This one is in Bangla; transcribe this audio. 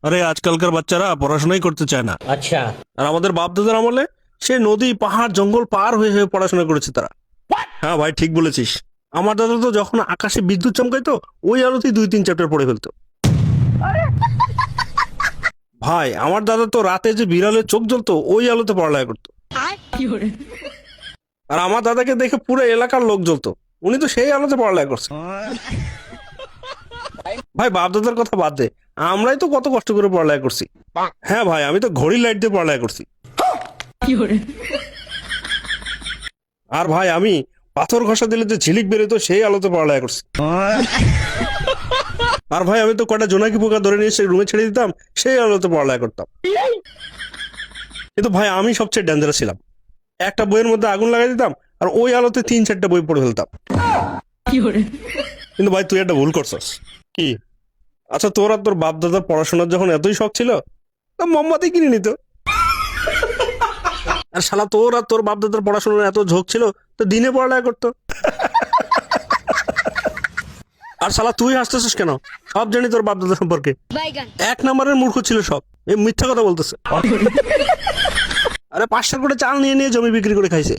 আরে আজকালকার বাচ্চারা পড়াশোনাই করতে চায় না। अच्छा। আর আমাদের বাপ দাদার আমলে সে নদী পাহাড় জঙ্গল পার হয়ে হয়ে পড়াশোনা করেছে তারা। হ্যাঁ ভাই, ঠিক বলেছিস। আমার দাদা তো যখন আকাশে বিদ্যুৎ চমকাইতো ওই আলোতেই 2-3 চ্যাপ্টার পড়ে ফেলতো। ভাই আমার দাদা তো রাতে যে বিড়ালের চোখ জ্বলতো ওই আলোতে পড়ালেখা করতো। আর আমার দাদাকে দেখে পুরো এলাকার লোক জ্বলতো, উনি তো সেই আলোতে পড়ালেখা করছে। ভাই বাপ দাদার কথা বাদ দে, আমরাই তো কত কষ্ট করে পড়ালেখা করছি। হ্যাঁ ভাই, আমি তো ঘড়ি লাইট দিয়ে পড়ালেখা করছি। আর ভাই আমি পাথর ঘষা দিলে যে ঝিলিক বেরোতো সেই আলোতে পড়ালেখা করছি। আর ভাই আমি তো কটা জোনাকি পোকা ধরে নিয়ে এসে রুমে ছেড়ে দিতাম, সেই আলোতে পড়ালেখা করতাম। কিন্তু ভাই আমি সবচেয়ে ডেঞ্জারাস ছিলাম। একটা বইয়ের মধ্যে আগুন লাগাই দিতাম আর ওই আলোতে 3-4টা বই পড়ে ফেলতাম। কিন্তু ভাই তুই একটা ভুল করছস। কি? আচ্ছা তোর আর তোর বাপ দাদার পড়াশোনার যখন এতই শখ ছিল, তা মোমবাতি কিনে নিত। আর শালা তোর আর তোর বাপ দাদার পড়াশোনার এত ঝোঁক ছিল তো দিনে পড়ালেখা করতো। আর শালা তুই হাসতেছিস কেন? সব জানি তোর বাপ দাদা সম্পর্কে। এক নম্বরের মূর্খ ছিল সব, এই মিথ্যা কথা বলতেছে। আরে 500 করে চাল নিয়ে নিয়ে জমি বিক্রি করে খাইছে।